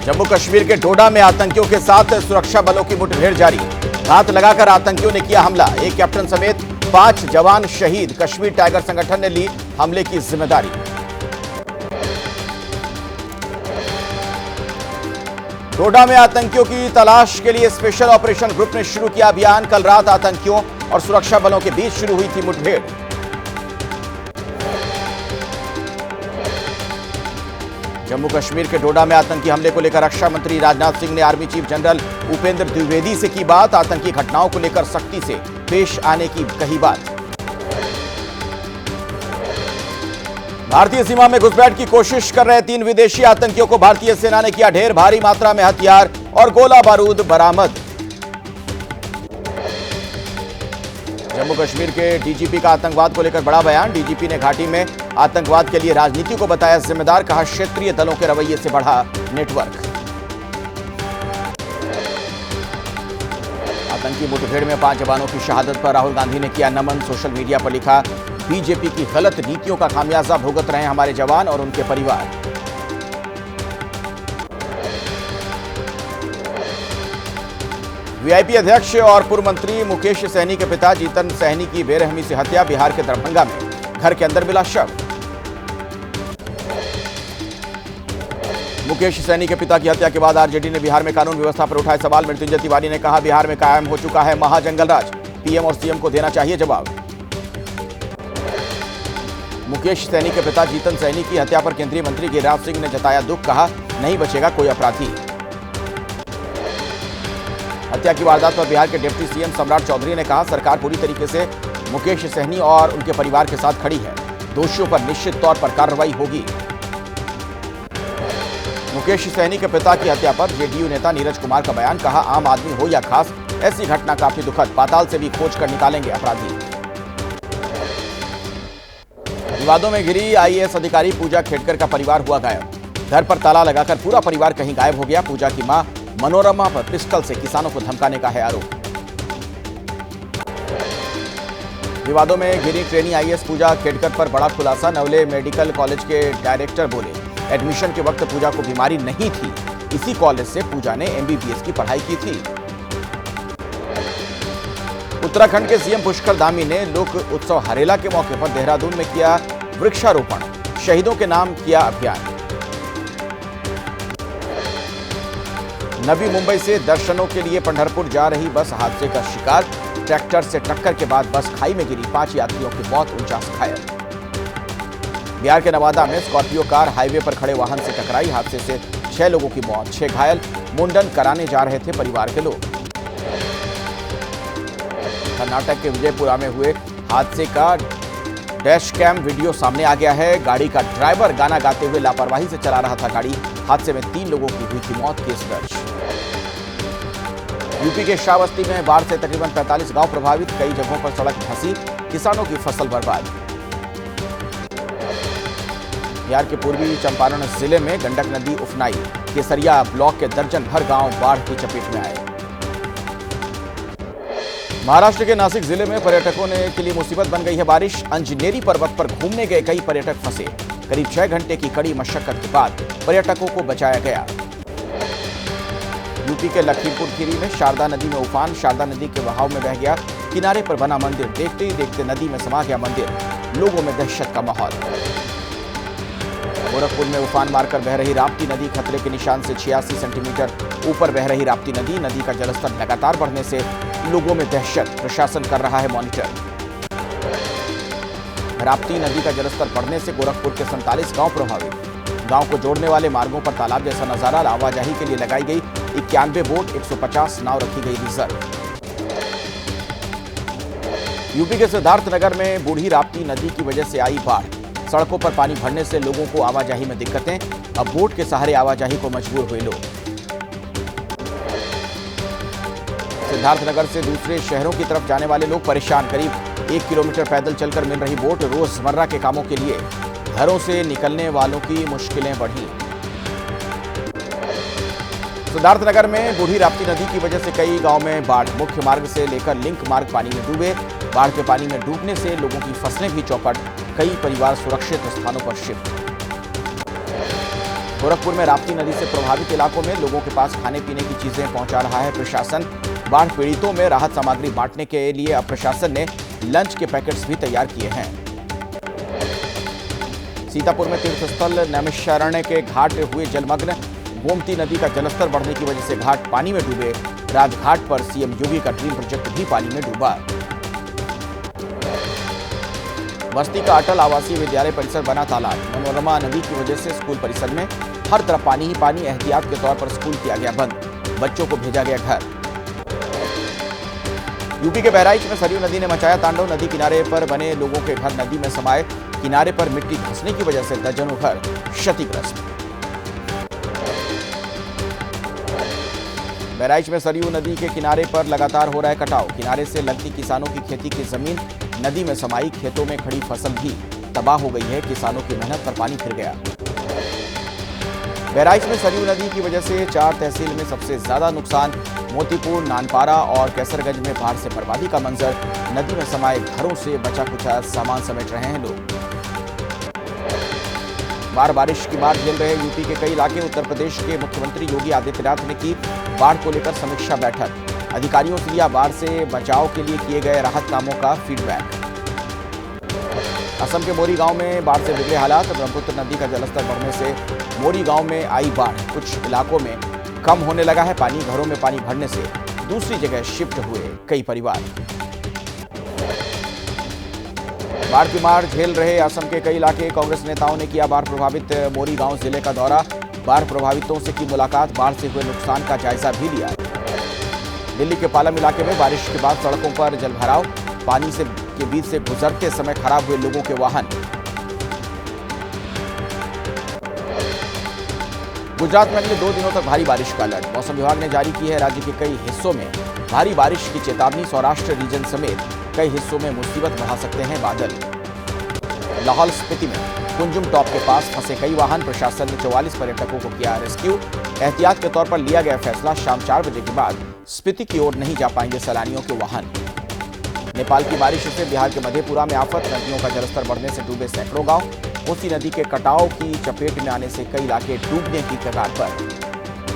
जम्मू कश्मीर के डोडा में आतंकियों के साथ सुरक्षा बलों की मुठभेड़ जारी। घात लगाकर आतंकियों ने किया हमला। एक कैप्टन समेत 5 जवान शहीद। कश्मीर टाइगर संगठन ने ली हमले की जिम्मेदारी। डोडा में आतंकियों की तलाश के लिए स्पेशल ऑपरेशन ग्रुप ने शुरू किया अभियान। कल रात आतंकियों और सुरक्षा बलों के बीच शुरू हुई थी मुठभेड़। जम्मू कश्मीर के डोडा में आतंकी हमले को लेकर रक्षा मंत्री राजनाथ सिंह ने army chief general Upendra Dwivedi से की बात। आतंकी घटनाओं को लेकर सख्ती से पेश आने की कही बात। भारतीय सीमा में घुसपैठ की कोशिश कर रहे 3 विदेशी आतंकियों को भारतीय सेना ने किया ढेर। भारी मात्रा में हथियार और गोला बारूद बरामद। जम्मू कश्मीर के डीजीपी का आतंकवाद को लेकर बड़ा बयान। डीजीपी ने घाटी में आतंकवाद के लिए राजनीति को बताया जिम्मेदार। कहा क्षेत्रीय दलों के रवैये से बढ़ा नेटवर्क। आतंकी मुठभेड़ में 5 जवानों की शहादत पर राहुल गांधी ने किया नमन। सोशल मीडिया पर लिखा, बीजेपी की गलत नीतियों का खामियाजा भुगत रहे हैं हमारे जवान और उनके परिवार। वीआईपी अध्यक्ष और पूर्व मंत्री मुकेश सहनी के पिता जीतन सहनी की बेरहमी से हत्या। बिहार के दरभंगा में घर के अंदर मिला शव। मुकेश सहनी के पिता की हत्या के बाद आरजेडी ने बिहार में कानून व्यवस्था पर उठाए सवाल। मृत्युंजय तिवारी ने कहा, बिहार में कायम हो चुका है महाजंगल राज। पीएम और सीएम को देना चाहिए जवाब। मुकेश सहनी के पिता जीतन सहनी की हत्या पर केंद्रीय मंत्री गिरिराज सिंह ने जताया दुख। कहा, नहीं बचेगा कोई अपराधी। हत्या की वारदात पर बिहार के डिप्टी सीएम सम्राट चौधरी ने कहा, सरकार पूरी तरीके से मुकेश सहनी और उनके परिवार के साथ खड़ी है। दोषियों पर निश्चित तौर पर कार्रवाई होगी। मुकेश सहनी के पिता की हत्या पर जेडीयू नेता नीरज कुमार का बयान। कहा, आम आदमी हो या खास, ऐसी घटना काफी दुखद। पाताल से भी खोज कर निकालेंगे अपराधी। विवादों में घिरी आईएएस अधिकारी पूजा खेडकर का परिवार हुआ गायब। घर पर ताला लगाकर पूरा परिवार कहीं गायब हो गया। पूजा की मां मनोरमा पर पिस्टल से किसानों को धमकाने का है आरोप। विवादों में घिरी ट्रेनी आईएएस पूजा खेडकर पर बड़ा खुलासा। नवले मेडिकल कॉलेज के डायरेक्टर बोले, एडमिशन के वक्त पूजा को बीमारी नहीं थी। इसी कॉलेज से पूजा ने एमबीबीएस की पढ़ाई की थी। उत्तराखंड के सीएम पुष्कर धामी ने लोक उत्सव हरेला के मौके पर देहरादून में किया वृक्षारोपण। शहीदों के नाम किया अभियान। नवी मुंबई से दर्शनों के लिए पंढरपुर जा रही बस हादसे का शिकार। ट्रैक्टर से टक्कर के बाद बस खाई में गिरी। 5 यात्रियों की मौत, 49 घायल। बिहार के नवादा में स्कॉर्पियो कार हाईवे पर खड़े वाहन से टकराई। हादसे से 6 लोगों की मौत, 6 घायल। मुंडन कराने जा रहे थे परिवार के लोग। कर्नाटक के विजयपुरा में हुए हादसे का डैश कैम वीडियो सामने आ गया है। गाड़ी का ड्राइवर गाना गाते हुए लापरवाही से चला रहा था गाड़ी। हादसे में 3 लोगों की हुई थी मौत। केस दर्ज। यूपी के श्रावस्ती में बाढ़ से तकरीबन 45 गांव प्रभावित। कई जगहों पर सड़क धंसी। किसानों की फसल बर्बाद। बिहार के पूर्वी चंपारण जिले में गंडक नदी उफनाई। केसरिया ब्लॉक के दर्जन भर गांव बाढ़ की चपेट में आए। महाराष्ट्र के नासिक जिले में पर्यटकों के लिए मुसीबत बन गई है बारिश। अंजनेरी पर्वत पर घूमने गए कई पर्यटक फंसे। करीब 6 घंटे की कड़ी मशक्कत के बाद पर्यटकों को बचाया गया। यूपी के लखीमपुर खीरी में शारदा नदी में उफान। शारदा नदी के बहाव में बह गया किनारे पर बना मंदिर। देखते ही देखते नदी में समा गया मंदिर। लोगों में दहशत का माहौल। गोरखपुर में उफान मारकर बह रही राप्ती नदी। खतरे के निशान से 86 सेंटीमीटर ऊपर बह रही राप्ती नदी। नदी का जलस्तर लगातार बढ़ने से लोगों में दहशत। प्रशासन कर रहा है मॉनिटर। राप्ती नदी का जलस्तर बढ़ने से गोरखपुर के 47 गांव प्रभावित। गांव को जोड़ने वाले मार्गों पर तालाब जैसा नजारा। आवाजाही के लिए लगाई गई 91 बोट, 150 नाव रखी गई रिजर्व। यूपी के सिद्धार्थनगर में बूढ़ी राप्ती नदी की वजह से आई बाढ़। सड़कों पर पानी भरने से लोगों को आवाजाही में दिक्कतें। अब बोट के सहारे आवाजाही को मजबूर हुए लोग। सिद्धार्थनगर से दूसरे शहरों की तरफ जाने वाले लोग परेशान। करीब 1 किलोमीटर पैदल चलकर मिल रही बोट। रोजमर्रा के कामों के लिए घरों से निकलने वालों की मुश्किलें बढ़ी। सिद्धार्थनगर में बूढ़ी राप्ती नदी की वजह से कई गांव में बाढ़। मुख्य मार्ग से लेकर लिंक मार्ग पानी में डूबे। बाढ़ के पानी में डूबने से लोगों की फसलें भी चौपट। कई परिवार सुरक्षित स्थानों पर शिफ्ट। गोरखपुर में राप्ती नदी से प्रभावित इलाकों में लोगों के पास खाने पीने की चीजें पहुंचा रहा है प्रशासन। बाढ़ पीड़ितों में राहत सामग्री बांटने के लिए अब प्रशासन ने लंच के पैकेट्स भी तैयार किए हैं। सीतापुर में तीर्थस्थल नैमिषारण्य के घाट हुए जलमग्न। गोमती नदी का जलस्तर बढ़ने की वजह से घाट पानी में डूबे। राजघाट पर सीएम योगी का ड्रीम प्रोजेक्ट भी पानी में डूबा। बस्ती का अटल आवासीय विद्यालय परिसर बना तालाब। मनोरमा नदी की वजह से स्कूल परिसर में हर तरफ पानी ही पानी। एहतियात के तौर पर स्कूल किया गया बंद। बच्चों को भेजा गया घर। यूपी के बहराइच में सरयू नदी ने मचाया तांडव। नदी किनारे पर बने लोगों के घर नदी में समाये। किनारे पर मिट्टी धंसने की वजह से दर्जनों घर क्षतिग्रस्त। बहराइच में सरयू नदी के किनारे पर लगातार हो रहा है कटाव। किनारे से लगती किसानों की खेती की जमीन नदी में समाई। खेतों में खड़ी फसल भी तबाह हो गई है। किसानों की मेहनत पर पानी फिर गया। बहराइच में सरयू नदी की वजह से 4 तहसील में सबसे ज्यादा नुकसान। मोतीपुर, नानपारा और कैसरगंज में बाढ़ से बर्बादी का मंजर। नदी में समाये घरों से बचा कुचा सामान समेट रहे हैं लोग। बारिश की मार झेल रहे यूपी के कई इलाके। उत्तर प्रदेश के मुख्यमंत्री योगी आदित्यनाथ ने की बाढ़ को लेकर समीक्षा बैठक। अधिकारियों से लिया बाढ़ से बचाव के लिए किए गए राहत कामों का फीडबैक। असम के मोरी गांव में बाढ़ से बिगड़े हालात। ब्रह्मपुत्र नदी का जलस्तर बढ़ने से मोरी गांव में आई बाढ़। कुछ इलाकों में कम होने लगा है पानी। घरों में पानी भरने से दूसरी जगह शिफ्ट हुए कई परिवार। बाढ़ की मार झेल रहे असम के कई इलाके। कांग्रेस नेताओं ने किया बाढ़ प्रभावित मोरी गांव जिले का दौरा। बाढ़ प्रभावितों से की मुलाकात। बाढ़ से हुए नुकसान का जायजा भी लिया। दिल्ली के पालम इलाके में बारिश के बाद सड़कों पर जलभराव। पानी के बीच से गुजरते समय खराब हुए लोगों के वाहन। गुजरात में अगले 2 दिनों तक भारी बारिश का अलर्ट। मौसम विभाग ने जारी की है राज्य के कई हिस्सों में भारी बारिश की चेतावनी। सौराष्ट्र रीजन समेत कई हिस्सों में मुसीबत बढ़ा सकते हैं बादल। लाहौल स्पीति में कुंजुम टॉप के पास फंसे कई वाहन। प्रशासन ने 44 पर्यटकों को किया रेस्क्यू। एहतियात के तौर पर लिया गया फैसला। शाम 4 बजे के बाद स्पीति की ओर नहीं जा पाएंगे सैलानियों के वाहन। नेपाल की बारिश से बिहार के मधेपुरा में आफत। नदियों का जलस्तर बढ़ने से डूबे सैकड़ों गांव। कोसी नदी के कटाव की चपेट में आने से कई इलाके डूबने की कगार पर।